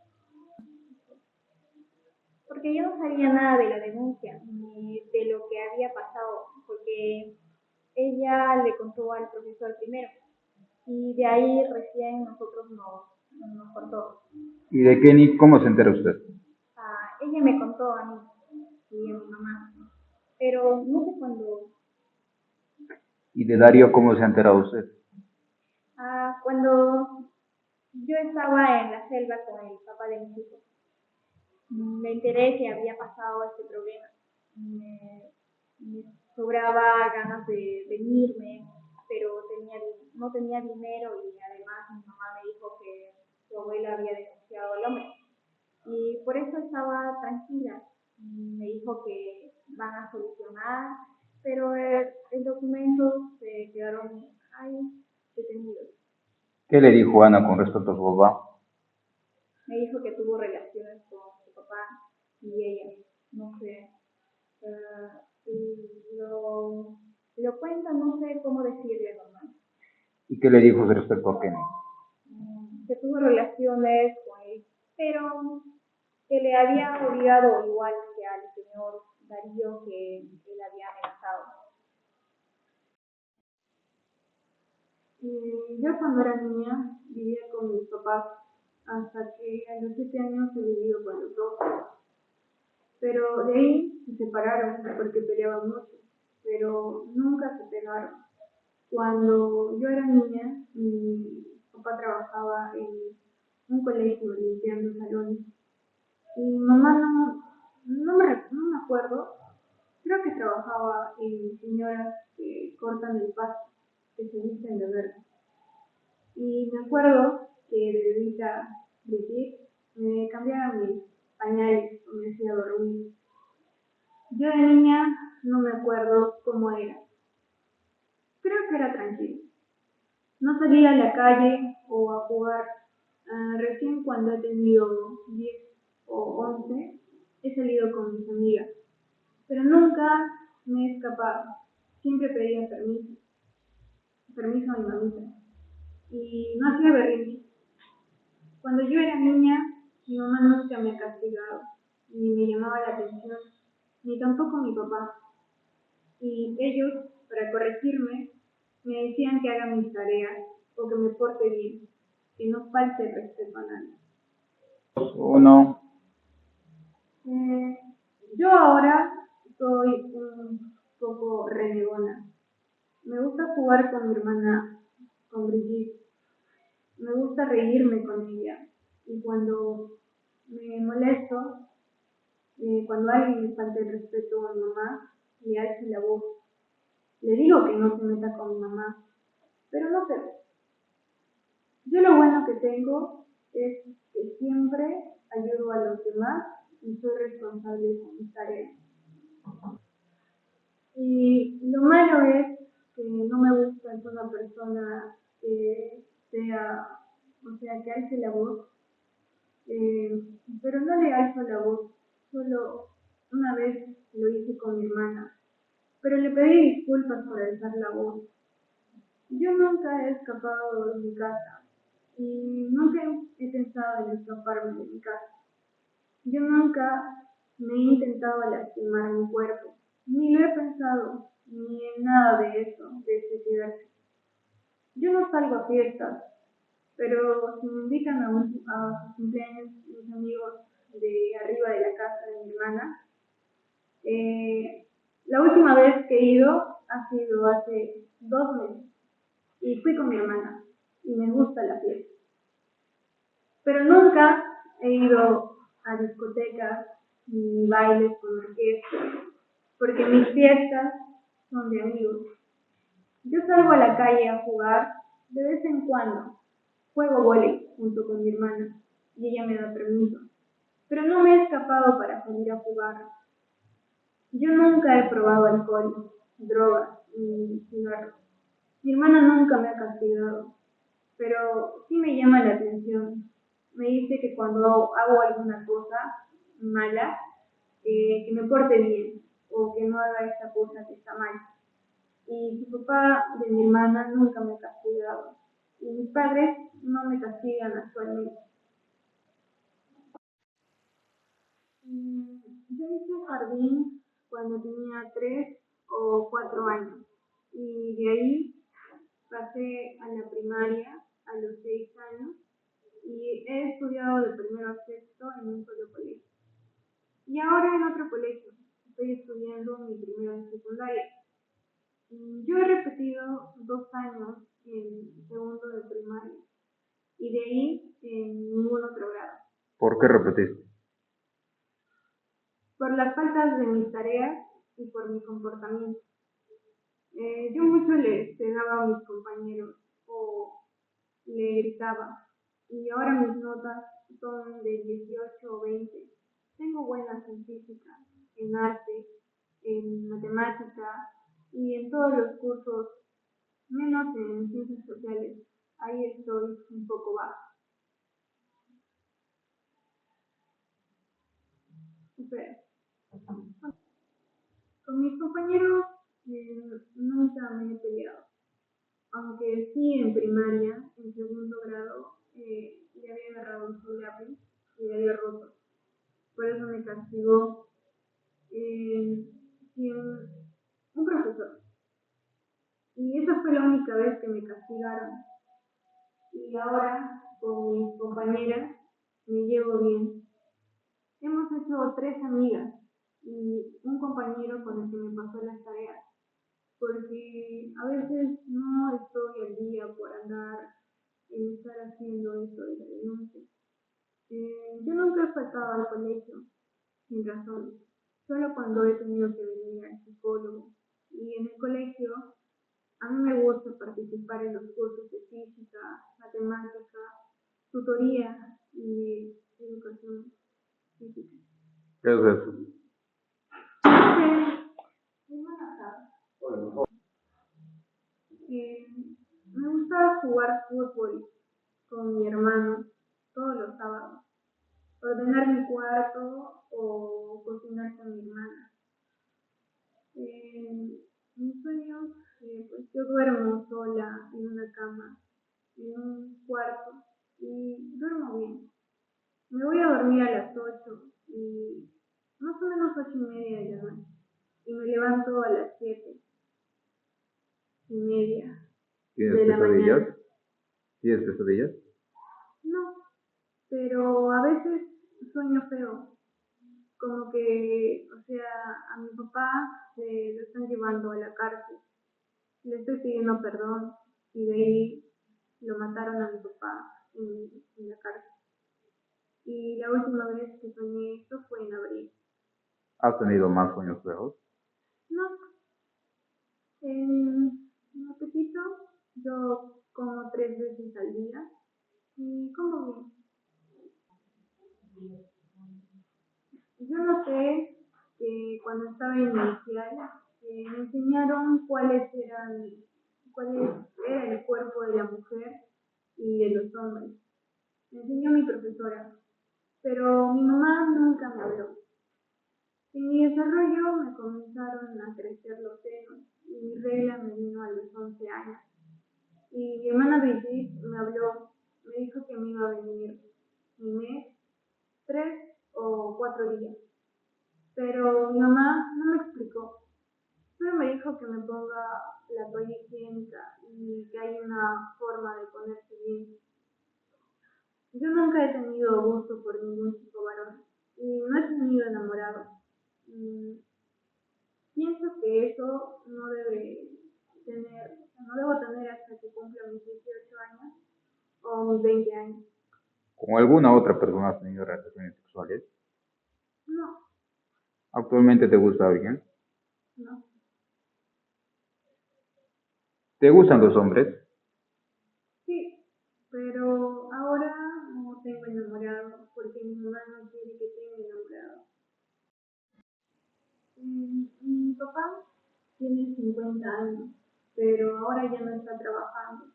Porque yo no sabía nada de la denuncia ni de lo que había pasado, porque ella le contó al profesor primero y de ahí recién nosotros nos contó. ¿Y de qué ni cómo se entera usted? Ella me contó a mí y a mi mamá, pero no sé cuándo. ¿Y de Darío cómo se ha enterado usted? Cuando yo estaba en la selva con el papá de mis hijos, me enteré que había pasado este problema. Me sobraba ganas de venirme, pero no tenía dinero y además mi mamá me dijo que su abuela había denunciado al hombre. Y por eso estaba tranquila. Me dijo que van a solucionar, pero el documento se quedaron ahí detenidos. ¿Qué le dijo Ana con respecto a su papá? Me dijo que tuvo relaciones con su papá y ella, no sé. Y lo cuenta, no sé cómo decirle, mamá. ¿Y qué le dijo respecto a Kenny? Que tuvo relaciones con él, pero que le había obligado igual que al señor Darío que él había amenazado. Yo cuando era niña vivía con mis papás hasta que a los 7 años he vivido con los dos. Pero de ahí se separaron porque peleaban mucho, pero nunca se pegaron. Cuando yo era niña, mi papá trabajaba en un colegio limpiando salones y mi mamá no me acuerdo, creo que trabajaba en señoras que cortan el pasto, que se visten de verde. Y me acuerdo que de bebita Brigitte me cambiaba mis pañales o me hacía dormir. Yo de niña no me acuerdo cómo era. Creo que era tranquilo. No salía a la calle o a jugar. Recién cuando he tenido 10 o 11 he salido con mis amigas. Pero nunca me he escapado. Siempre pedía permiso a mi mamita. Y no hacía berrinche. Cuando yo era niña, mi mamá nunca me ha castigado, ni me llamaba la atención, ni tampoco mi papá. Y ellos, para corregirme, me decían que haga mis tareas o que me porte bien, que no falte el respeto a nadie. Uno, Eh, yo ahora soy un poco renegona. Me gusta jugar con mi hermana, con Brigitte. Me gusta reírme con ella. Y cuando me molesto, cuando alguien me falta el respeto a mi mamá, le alzo la voz. Le digo que no se meta con mi mamá, pero no sé. Yo lo bueno que tengo es que siempre ayudo a los demás y soy responsable con mis tareas. Y lo malo es que no me gusta ser una persona que sea o sea, que alce la voz, pero no le alzo la voz, solo una vez lo hice con mi hermana, pero le pedí disculpas por alzar la voz. Yo nunca he escapado de mi casa y nunca he pensado en escaparme de mi casa. Yo nunca me he intentado lastimar mi cuerpo, ni lo he pensado, ni en nada de eso, de suicidarse. Yo no salgo a fiestas, pero si me invitan a sus cumpleaños mis amigos de arriba de la casa de mi hermana, la última vez que he ido ha sido hace 2 meses y fui con mi hermana y me gusta la fiesta. Pero nunca he ido a discotecas ni bailes con orquesta, porque mis fiestas son de amigos. Yo salgo a la calle a jugar de vez en cuando. Juego vóley junto con mi hermana y ella me da permiso. Pero no me he escapado para salir a jugar. Yo nunca he probado alcohol, drogas ni cigarros. Mi hermana nunca me ha castigado, pero sí me llama la atención. Me dice que cuando hago alguna cosa mala, que me porte bien o que no haga esa cosa que está mal. Y su papá de mi hermana nunca me ha castigado. Y mis padres no me castigan actualmente. Yo hice jardín cuando tenía 3 o 4 años. Y de ahí pasé a la primaria a los 6 años. Y he estudiado de primero a sexto en un solo colegio. Y ahora en otro colegio. Estoy estudiando mi primera de secundaria. Yo he repetido 2 años en segundo de primaria y de ahí en ningún otro grado. ¿Por qué repetiste? Por las faltas de mis tareas y por mi comportamiento. Yo mucho le pegaba a mis compañeros o le gritaba y ahora mis notas son de 18 o 20. Tengo buenas en física, en arte, en matemática y en todos los cursos, menos en ciencias sociales. Ahí estoy un poco baja. Espera. Con mis compañeros nunca me he peleado, aunque sí en primaria, en segundo grado, le había agarrado un lápiz y le había roto. Por eso me castigó un profesor. Y esa fue la única vez que me castigaron. Y ahora con mis compañeras me llevo bien. Hemos hecho 3 amigas y un compañero con el que me pasó las tareas, porque a veces no estoy al día por andar en estar haciendo eso de la denuncia. Yo nunca he faltado al colegio, sin razón, solo cuando he tenido que venir al psicólogo. Y en el colegio a mí me gusta participar en los cursos de física, matemática, tutoría y educación física. ¿Qué es eso? Me gusta jugar fútbol con mi hermano todos los sábados, ordenar mi cuarto o cocinar con mi hermana. Mis sueños, pues yo duermo sola en una cama, en un cuarto y duermo bien. Me voy a dormir a las 8 y más o menos 8:30 de la noche y me levanto a las 7:30 ¿Tienes de la pesadillas? mañana. ¿Tienes pesadillas? No, pero a veces sueño feo, como que, o sea, a mi papá lo están llevando a la cárcel, le estoy pidiendo perdón y de ahí lo mataron a mi papá en la cárcel. Y la última vez que soñé esto fue en abril. ¿Has tenido más sueños feos? No, en apetito yo como 3 veces al día y como bien. Yo noté que cuando estaba en inicial me enseñaron cuál era el cuerpo de la mujer y de los hombres. me enseñó mi profesora, pero mi mamá nunca me habló. En mi desarrollo me comenzaron a crecer los senos y mi regla me vino a los 11 años. Y mi hermana Brigitte me habló, me dijo que me iba a venir mi mes, 3 o 4 días. Pero mi mamá no me explicó. Solo me dijo que me ponga la toalla higiénica y que hay una forma de ponerse bien. Yo nunca he tenido gusto por ningún chico varón y no he tenido enamorado. Mm, Pienso que eso no debo tener hasta que cumpla mis 18 años o mis 20 años. ¿Con alguna otra persona has tenido relaciones sexuales? No, ¿Actualmente te gusta alguien? no. ¿Te gustan los hombres? Sí, pero ahora no tengo enamorado porque mi mamá no quiere que tenga enamorado. Mi papá tiene 50 años, pero ahora ya no está trabajando.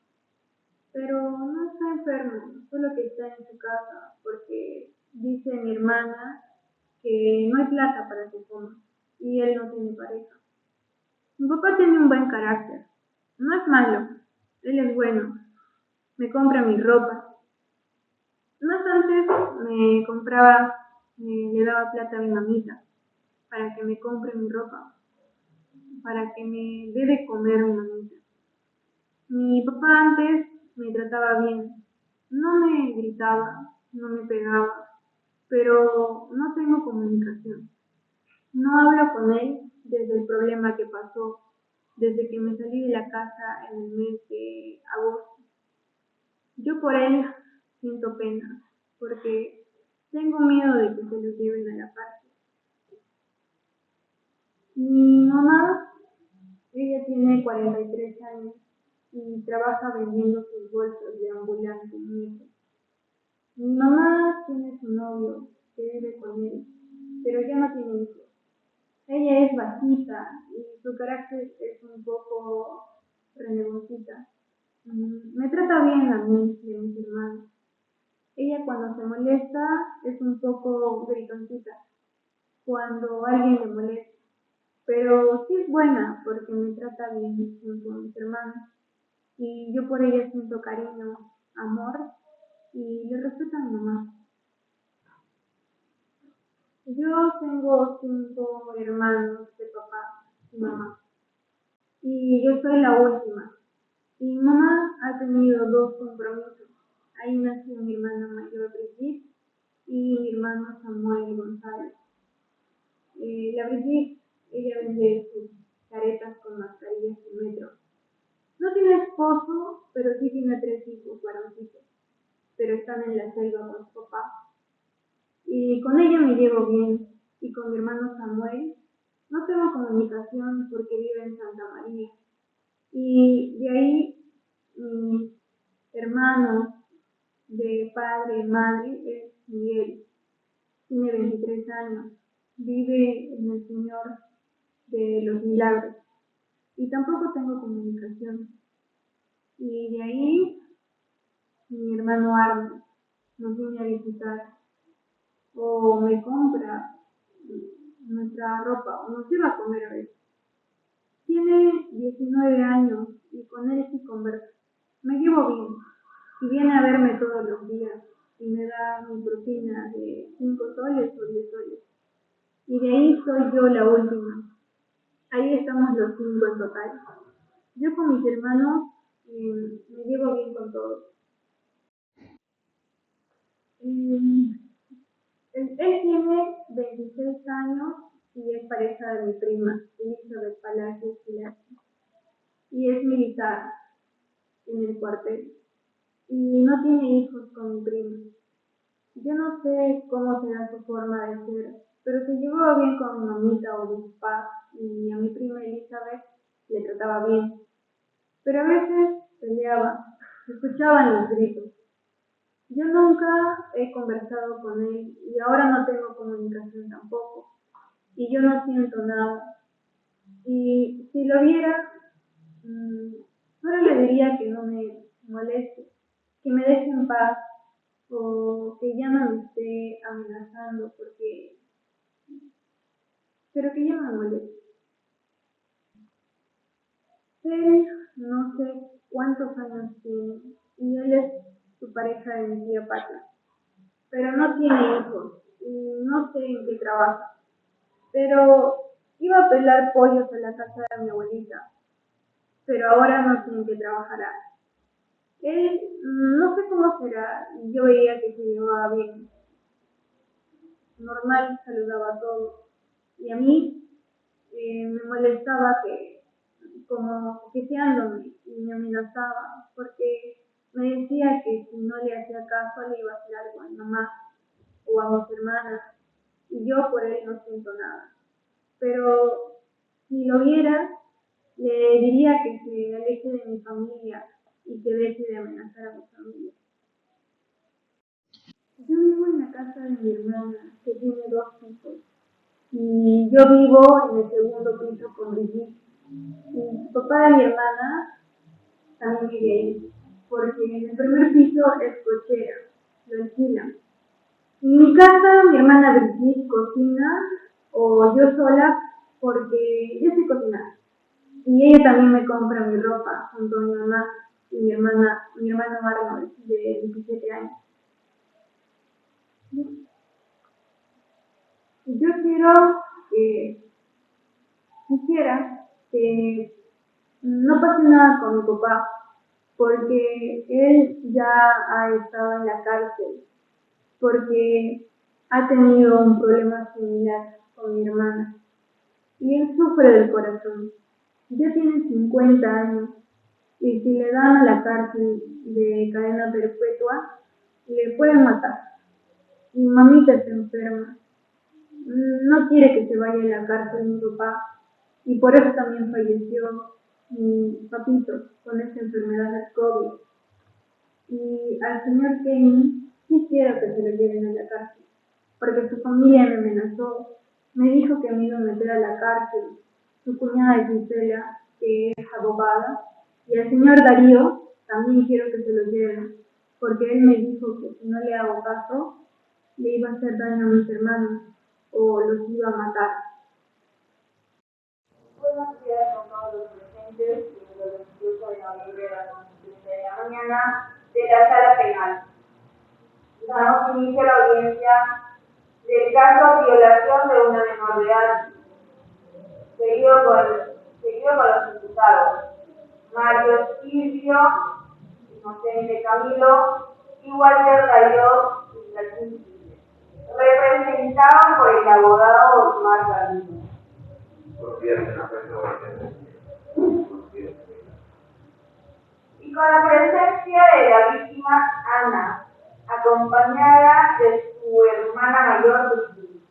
Pero no está enfermo, solo que está en su casa porque dice mi hermana que no hay plata para que coma y él no tiene pareja. Mi papá tiene un buen carácter, no es malo, él es bueno, me compra mi ropa. Más antes le daba plata a mi mamita para que me compre mi ropa, para que me dé de comer mi mamita. Mi papá antes me trataba bien, no me gritaba, no me pegaba, pero no tengo comunicación. No hablo con él desde el problema que pasó, desde que me salí de la casa en el mes de agosto. Yo por él siento pena, porque tengo miedo de que se lo lleven a la cárcel. Mi mamá, ella tiene 43 años y trabaja vendiendo sus bolsos de ambulante en metro. Mi mamá tiene su novio que vive con él, pero ya no tiene hijos. Ella es bajita y su carácter es un poco renegoncita. Me trata bien a mí y a mis hermanos. Ella cuando se molesta es un poco gritoncita cuando alguien le molesta, pero sí es buena porque me trata bien junto a mis hermanos y yo por ella siento cariño, amor y le respeto a mi mamá. Yo tengo 5 hermanos de papá y mamá y yo soy la última. Y mi mamá ha tenido 2 compromisos. Ahí nació mi hermana mayor Brigitte y mi hermano Samuel González. La Brigitte, ella vende sus caretas con mascarillas en metro. No tiene esposo, pero sí tiene 3 hijos varoncitos, pero están en la selva con su papá. Y con ella me llevo bien, y con mi hermano Samuel no tengo comunicación porque vive en Santa María. Y de ahí mis hermanos de padre y madre es Miguel, tiene 23 años, vive en el Señor de los Milagros y tampoco tengo comunicación. Y de ahí mi hermano Arno nos viene a visitar o me compra nuestra ropa o nos lleva a comer a veces. Tiene 19 años y con él sí converso. Me llevo bien y viene a verme todos los días y me da mi propina de 5 soles o 10 soles. Y de ahí soy yo la última. Ahí estamos los 5 en total. Yo con mis hermanos me llevo bien con todos. Eh, él tiene 26 años y es pareja de mi prima, Elizabeth Palacios Pilachi, y es militar en el cuartel y no tiene hijos con mi prima. Yo no sé cómo será su forma de ser, pero se llevaba bien con mi mamita o mi papá y a mi prima Elizabeth le trataba bien. Pero a veces peleaba, se escuchaban los gritos. Yo nunca he conversado con él y ahora no tengo comunicación tampoco. Y yo no siento nada. Y si lo viera, solo le diría que no me moleste, que me deje en paz, o que ya no me esté amenazando pero que ya me moleste. Él no sé cuántos años tiene y él es su pareja de mi tía Pati, pero no tiene hijos y no sé en qué trabaja. Pero iba a pelar pollos en la casa de mi abuelita, pero ahora no sé en qué trabajará. Él no sé cómo será, yo veía que se llevaba bien, normal, saludaba a todos. Y a mí me molestaba que como coqueteándome y me amenazaba porque me decía que si no le hacía caso le iba a hacer algo a mi mamá o a mis hermanas y yo por él no siento nada. Pero si lo viera, le diría que se aleje de mi familia y que deje de amenazar a mi familia. Yo vivo en la casa de mi hermana, que tiene 2 hijos, y yo vivo en el segundo piso con Brigitte. Y el papá de mi hermana también vive ahí, porque en el primer piso es cochera, lo alquilan. En mi casa, mi hermana Brigitte cocina, o yo sola, porque yo sé cocinar. Y ella también me compra mi ropa junto a mi mamá y mi hermano Arnold, de 17 años. Y yo quisiera que no pase nada con mi papá, porque él ya ha estado en la cárcel, porque ha tenido un problema similar con mi hermana, y él sufre del corazón. Ya tiene 50 años, y si le dan a la cárcel de cadena perpetua, le pueden matar. Mi mamita está enferma, no quiere que se vaya a la cárcel mi papá, y por eso también falleció mi papito con esta enfermedad del COVID. Y al señor Kenny sí quiero que se lo lleven a la cárcel, porque su familia me amenazó, me dijo que me iba a meter a la cárcel, su cuñada Gisela, que es abogada, y al señor Darío también quiero que se lo lleven, porque él me dijo que si no le hago caso, le iba a hacer daño a mis hermanos o los iba a matar. Buenos días con todos los presentes y los 28 de noviembre a las 11:30 de la mañana de la sala penal. Damos inicio a la audiencia del caso de violación de una menor de edad, seguido con los imputados Mario Silvio, Inocente Camilo y Walter Darío y Joaquín Silvio, representados por el abogado Osmar Galindo. Y con la presencia de la víctima Ana, acompañada de su hermana mayor Vicky,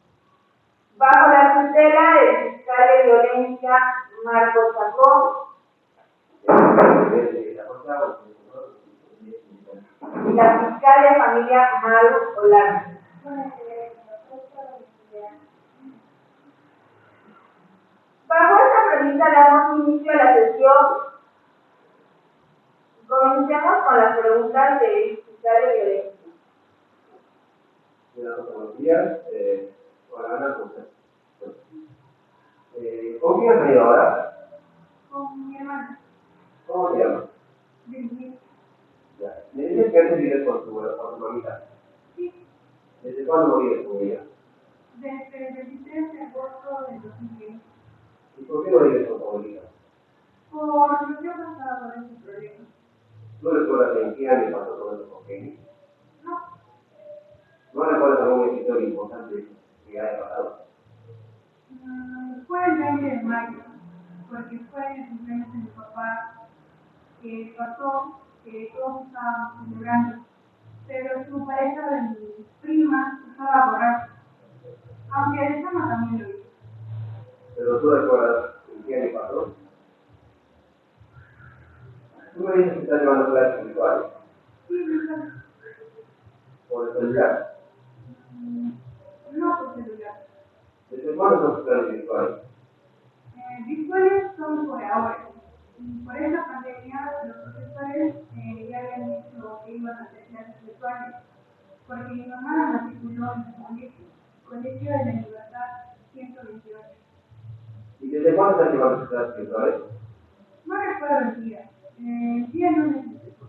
bajo la tutela del fiscal de violencia Marcos Chacón y la fiscal de familia Maru Olarte. Bajo esta premisa damos inicio a la sesión. Comencemos con las preguntas del fiscal de violencia. Buenos días. Hola, Ana, ¿cómo estás? ¿Con quién has venido ahora? Con mi hermana. ¿Cómo se llama? Brigitte. Ya. ¿Me dices que antes vives con tu mamita? Sí, ¿Desde cuándo vives con ella? desde el 23 de agosto del 2020. ¿Y por qué no vives con tu abuelita? Porque yo pasaba por ese problema. ¿No recuerdas en qué año pasó todo eso con Kenny? No, ¿No recuerdas algún episodio importante que haya pasado? fue el 20 de mayo, porque fue el cumpleaños de mi papá, que pasó, que todos estábamos celebrando, pero su pareja de mi prima estaba borracha, aunque de Sama también lo hizo. ¿Pero tú recuerdas en qué año pasó? Tú me dices que estás llevando clases virtuales. Sí, Luisa. ¿Por el celular? No por celular. ¿Desde cuándo son tus clases virtuales? Virtuales son por ahora. Y por esa pandemia, los profesores ya habían dicho que iban a hacer clases virtuales. porque mi mamá la matriculó en el colegio de la Libertad 128. ¿Y desde cuándo estás llevando tus clases virtuales? No recuerdo el día. El día lunes empezó.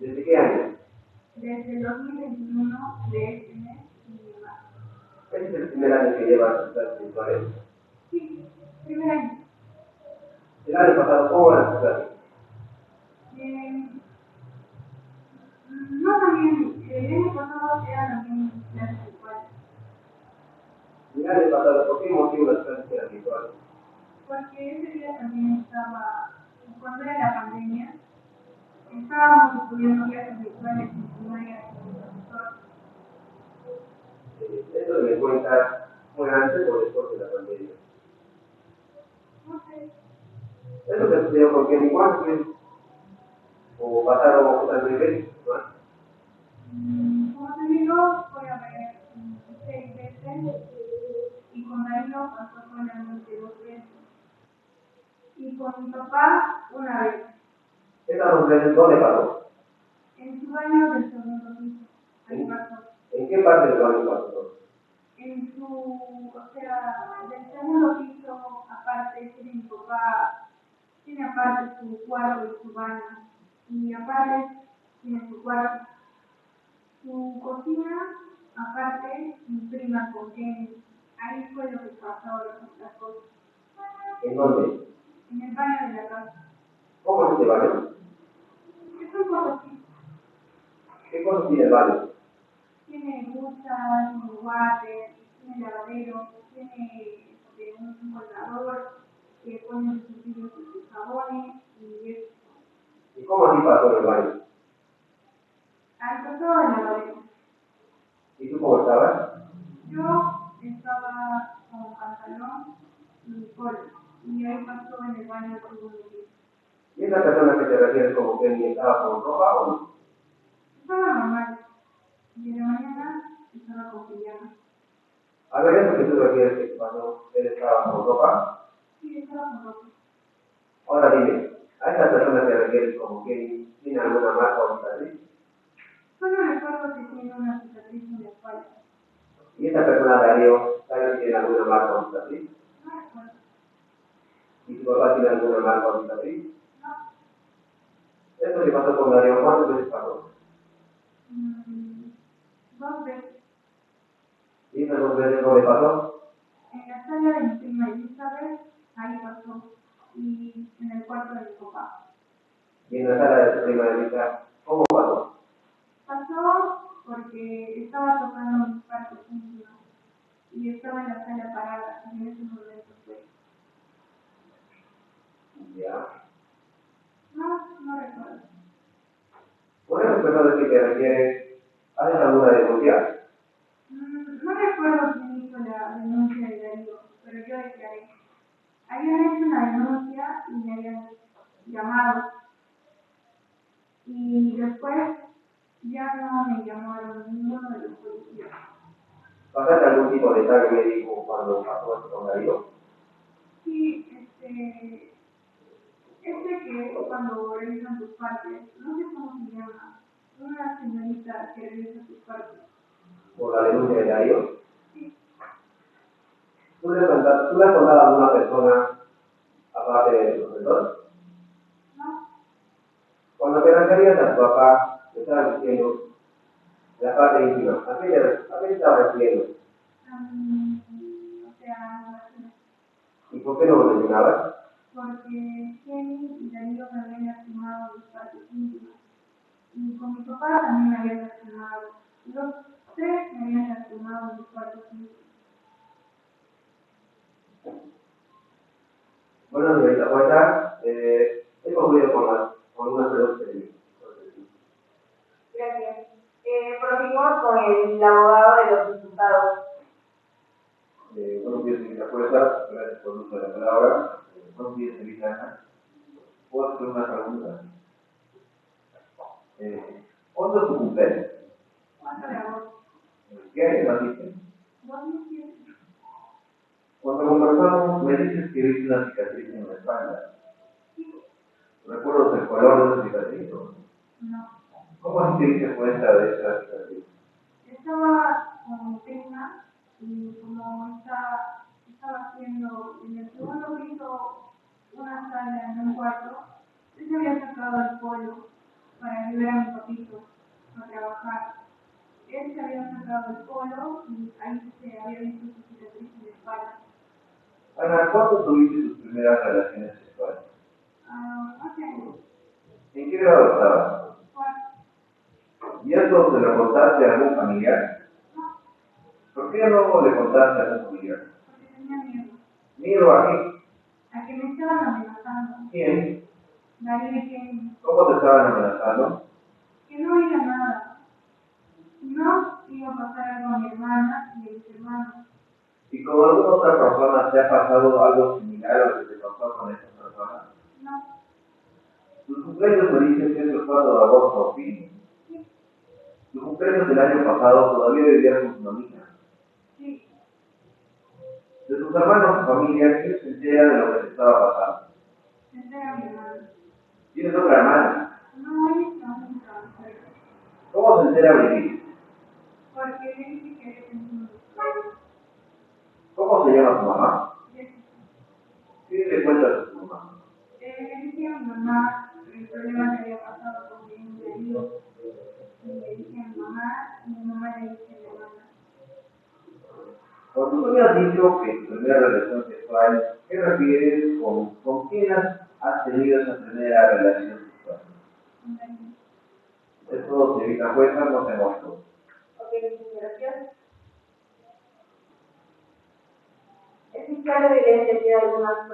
¿Desde qué año? Desde el 2021 de este mes y marzo. ¿Este es el primer año que llevas tus clases virtuales? Sí, primer año. El año pasado, ¿cómo eran tus clases? Eh, no también, el año pasado era también clases virtuales. El año pasado, ¿por qué motivo las clases eran virtuales? Porque ese día también estaba, cuando era la pandemia, estábamos estudiando clases virtuales en primaria con el profesor. ¿Esto se me cuenta fue antes o después de la pandemia? No sé, Eso se sucedió porque ni cuánto tiempo, o pasaron otras veces, ¿no? como te digo, fue a ver 6 veces y con Darío pasó solamente 2 veces. Y con mi papá una vez, Estas dos veces, ¿dónde pasó? en su baño del segundo piso, ahí pasó. ¿En qué parte del baño pasó? En su, o sea, del segundo piso, aparte, tiene mi papá, tiene aparte su cuarto y su baño. Y aparte, tiene su cuarto, su cocina, aparte, mi prima con Kenny. Ahí fue lo que pasó, las cosas. ¿En dónde? En el baño de la casa. ¿Cómo es este baño? Es un poco así. ¿Qué cosas tiene el baño? Tiene ducha, tiene water, tiene lavadero, tiene un colgador que pone sus utensilios y sus jabones y eso. ¿Y cómo así pasó en el baño? Al pasado del lavadero. ¿Y tú cómo estabas? Yo estaba con pantalón y polo y ahí pasó en el baño del segundo piso. ¿Y esa persona que te refieres como que ni estaba con ropa o no? Estaba normal y en la mañana estaba con pijama. A ver, eso que tú refieres que pasó, él estaba con ropa. Sí, estaba con ropa. Ahora dime, ¿a esa persona te refieres como que tiene alguna marca o cicatriz? Solo recuerdo que tiene una cicatriz en la espalda. ¿Y esa persona, Darío, también tiene alguna marca o cicatriz? No recuerdo. ¿Y tu papá tiene alguna marca o cicatriz? No. Eso que pasó con Darío, ¿cuántas veces pasó? 2 veces. ¿Y esas dos veces dónde pasó? En la sala de mi prima Elizabeth, ahí pasó. Y en el cuarto de mi papá. ¿Y en la sala de tu prima de Lisa, cómo pasó? Pasó porque estaba tocando mis partes íntimas y estaba en la sala parada y en ese momento fue. Ya. No recuerdo. Por esas personas que te refieres, ¿haces alguna denuncia? No recuerdo quién hizo la denuncia de Darío, pero yo declaré. Habían hecho una denuncia y me habían llamado. Y después ya no me llamaron ninguno de los policías. ¿Pasaste algún tipo de examen médico cuando pasó esto con Darío? Sí, que cuando revisan tus partes, no sé cómo se llama, una señorita que revisa tus partes. ¿Por la denuncia de Darío? Sí, ¿Tú le has contado a alguna persona aparte del profesor? ¿no? Cuando te referías a tu papá, te estabas diciendo la parte íntima. ¿A qué te estabas refiriendo? O sea, ¿Y por qué no lo mencionabas? porque Kenny y Darío me habían lastimado mis partes íntimas. Y con mi papá también me habían lastimado. Los tres me habían lastimado mis partes íntimas. Bueno, señorita Puerta, he concluido con unas preguntas de mí. Gracias. Proseguimos con el abogado de los imputados. Buenos días, señorita Puerta, gracias por el uso de la palabra. Buenos días, señorita Ana. ¿Puedo hacer una pregunta? ¿Cuándo es tu cumpleaños? 4 de agosto. ¿Qué año naciste? 2007. Cuando conversamos, me dices que viste una cicatriz en la espalda. ¿Recuerdas el color de esa cicatriz? No. ¿Cómo así te diste cuenta de esa cicatriz? Estaba con mi prima y como estaba haciendo en el segundo piso una sala en un cuarto, él se había sacado el polo para ayudar a mi papito a trabajar. Él se había sacado el polo y ahí se había visto su cicatriz en la espalda. Ana, ¿cuándo tuviste tus primeras relaciones sexuales? Hace años. ¿En qué grado estabas? Cuarto. ¿Y esto se lo contaste a algún familiar? No, ¿Por qué no le contaste a algún familiar? porque tenía miedo. ¿Miedo a qué? A que me estaban amenazando. ¿Quién? Daría que ¿Cómo te estaban amenazando? no oiga nada. Si no, iba a pasar algo a mi hermana y a mis hermanos. ¿Y con alguna otra persona te ha pasado algo similar a lo que te pasó con esa persona? No, ¿Tus cumpleaños me dices que es el 4 de agosto, sí? sí, ¿Tu cumpleaños del año pasado todavía vivías con tu mamita? sí, De tus hermanos y familia, ¿quién se entera de lo que te estaba pasando? se entera mi hermana. ¿Tienes otra hermana? No, ella está muy trabajando. ¿Cómo se entera Brigitte? Porque le dije que había tenido un descuido. ¿Cómo se llama tu mamá? Jessica. ¿Qué le cuentas a tu mamá? Le dije a mi mamá el problema que había pasado con mi marido. Y le dije a mi mamá le dice a mi hermana. Cuando tú me has dicho que tu primera relación sexual, ¿qué refieres con quién has tenido esa primera relación sexual? Con Daniel. Esto, señorita jueza, no se muestra. Ok, gracias. Es fiscal de evidencia que algunas